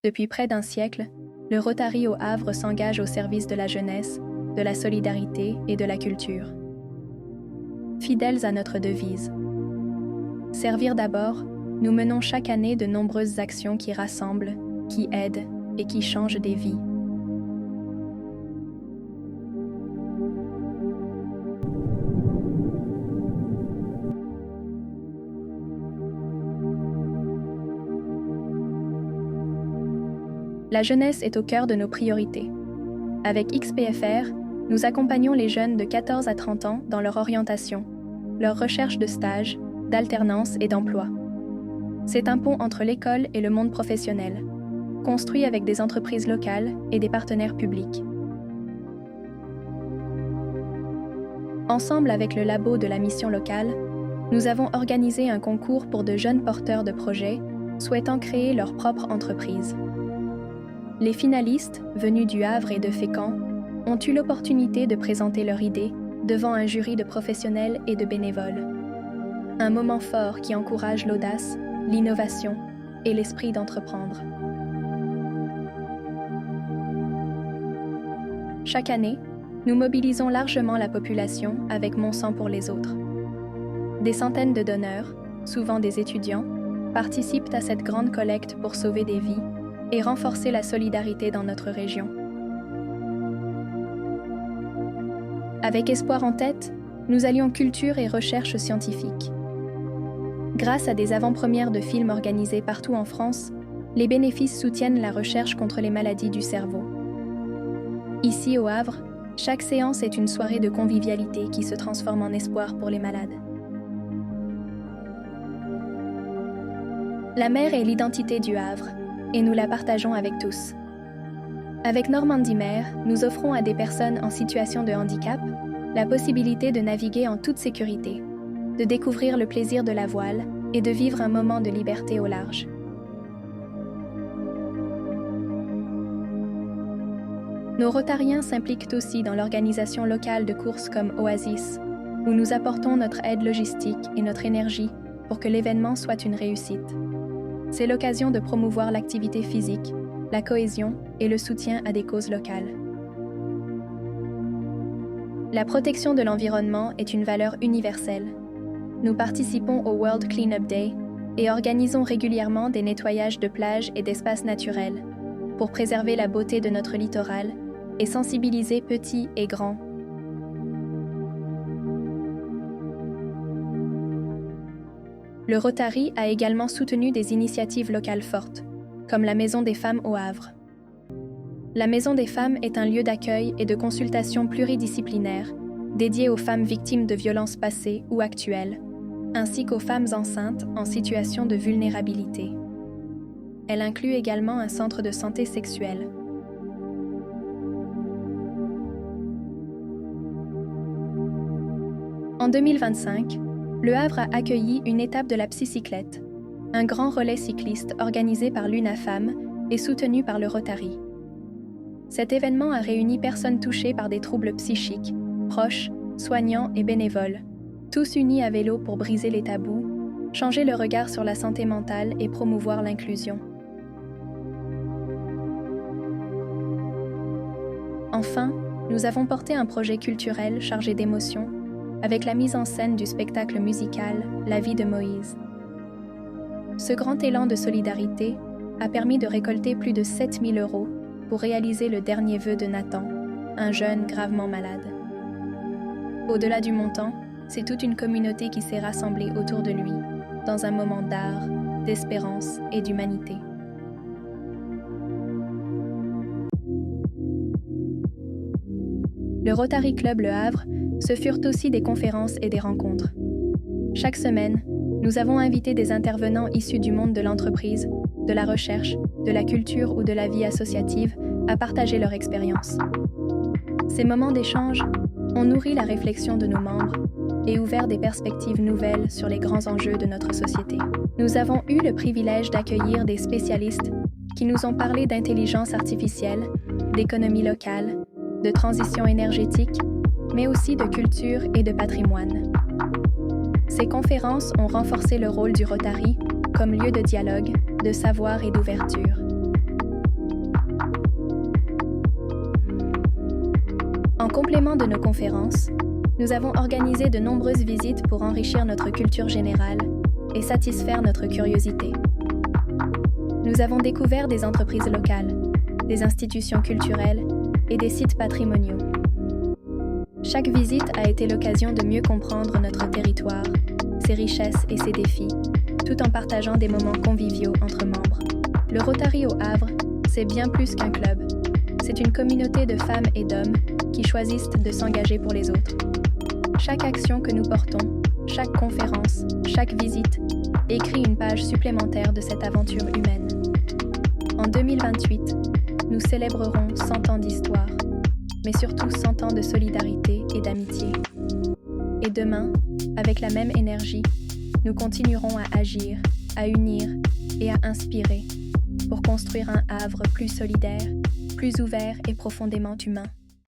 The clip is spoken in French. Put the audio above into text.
Depuis près d'un siècle, le Rotary au Havre s'engage au service de la jeunesse, de la solidarité et de la culture. Fidèles à notre devise « Servir d'abord », nous menons chaque année de nombreuses actions qui rassemblent, qui aident et qui changent des vies. La jeunesse est au cœur de nos priorités. Avec XPFR, nous accompagnons les jeunes de 14 à 30 ans dans leur orientation, leur recherche de stage, d'alternance et d'emploi. C'est un pont entre l'école et le monde professionnel, construit avec des entreprises locales et des partenaires publics. Ensemble avec le labo de la mission locale, nous avons organisé un concours pour de jeunes porteurs de projets souhaitant créer leur propre entreprise. Les finalistes, venus du Havre et de Fécamp, ont eu l'opportunité de présenter leur idée devant un jury de professionnels et de bénévoles. Un moment fort qui encourage l'audace, l'innovation et l'esprit d'entreprendre. Chaque année, nous mobilisons largement la population avec Mon sang pour les autres. Des centaines de donneurs, souvent des étudiants, participent à cette grande collecte pour sauver des vies et renforcer la solidarité dans notre région. Avec espoir en tête, nous allions culture et recherche scientifique. Grâce à des avant-premières de films organisés partout en France, les bénéfices soutiennent la recherche contre les maladies du cerveau. Ici au Havre, chaque séance est une soirée de convivialité qui se transforme en espoir pour les malades. La mer est l'identité du Havre, et nous la partageons avec tous. Avec Normandie Mer, nous offrons à des personnes en situation de handicap la possibilité de naviguer en toute sécurité, de découvrir le plaisir de la voile et de vivre un moment de liberté au large. Nos Rotariens s'impliquent aussi dans l'organisation locale de courses comme Oasis, où nous apportons notre aide logistique et notre énergie pour que l'événement soit une réussite. C'est l'occasion de promouvoir l'activité physique, la cohésion et le soutien à des causes locales. La protection de l'environnement est une valeur universelle. Nous participons au World Cleanup Day et organisons régulièrement des nettoyages de plages et d'espaces naturels pour préserver la beauté de notre littoral et sensibiliser petits et grands. Le Rotary a également soutenu des initiatives locales fortes, comme la Maison des femmes au Havre. La Maison des femmes est un lieu d'accueil et de consultation pluridisciplinaire dédié aux femmes victimes de violences passées ou actuelles, ainsi qu'aux femmes enceintes en situation de vulnérabilité. Elle inclut également un centre de santé sexuelle. En 2025, le Havre a accueilli une étape de la Psycyclette, un grand relais cycliste organisé par l'UNAFAM et soutenu par le Rotary. Cet événement a réuni personnes touchées par des troubles psychiques, proches, soignants et bénévoles, tous unis à vélo pour briser les tabous, changer le regard sur la santé mentale et promouvoir l'inclusion. Enfin, nous avons porté un projet culturel chargé d'émotions avec la mise en scène du spectacle musical « La vie de Moïse ». Ce grand élan de solidarité a permis de récolter plus de 7 000 € pour réaliser le dernier vœu de Nathan, un jeune gravement malade. Au-delà du montant, c'est toute une communauté qui s'est rassemblée autour de lui, dans un moment d'art, d'espérance et d'humanité. Le Rotary Club Le Havre, ce furent aussi des conférences et des rencontres. Chaque semaine, nous avons invité des intervenants issus du monde de l'entreprise, de la recherche, de la culture ou de la vie associative à partager leur expérience. Ces moments d'échange ont nourri la réflexion de nos membres et ouvert des perspectives nouvelles sur les grands enjeux de notre société. Nous avons eu le privilège d'accueillir des spécialistes qui nous ont parlé d'intelligence artificielle, d'économie locale, de transition énergétique, mais aussi de culture et de patrimoine. Ces conférences ont renforcé le rôle du Rotary comme lieu de dialogue, de savoir et d'ouverture. complément de nos conférences, nous avons organisé de nombreuses visites pour enrichir notre culture générale et satisfaire notre curiosité. Nous avons découvert des entreprises locales, des institutions culturelles et des sites patrimoniaux. Chaque visite a été l'occasion de mieux comprendre notre territoire, ses richesses et ses défis, tout en partageant des moments conviviaux entre membres. Le Rotary au Havre, c'est bien plus qu'un club. C'est une communauté de femmes et d'hommes qui choisissent de s'engager pour les autres. Chaque action que nous portons, chaque conférence, chaque visite, écrit une page supplémentaire de cette aventure humaine. En 2028, nous célébrerons 100 ans d'histoire, mais surtout 100 ans de solidarité et d'amitié. Et demain, avec la même énergie, nous continuerons à agir, à unir et à inspirer pour construire un Havre plus solidaire, plus ouvert et profondément humain.